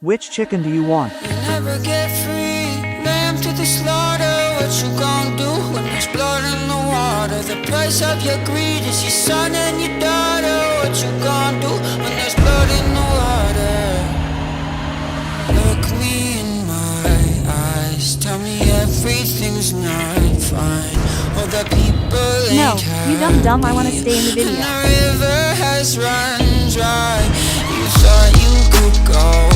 Which chicken do you want? You never get free, lamb to the slaughter. What you gon' do when there's blood in the water? The price of your greed is your son and your daughter. What you gon' do when there's blood in the water? Look me in my eyes, tell me everything's not fine. All the people No, ain't you dumb, I wanna stay in the video. and the river has run dry. You thought you could go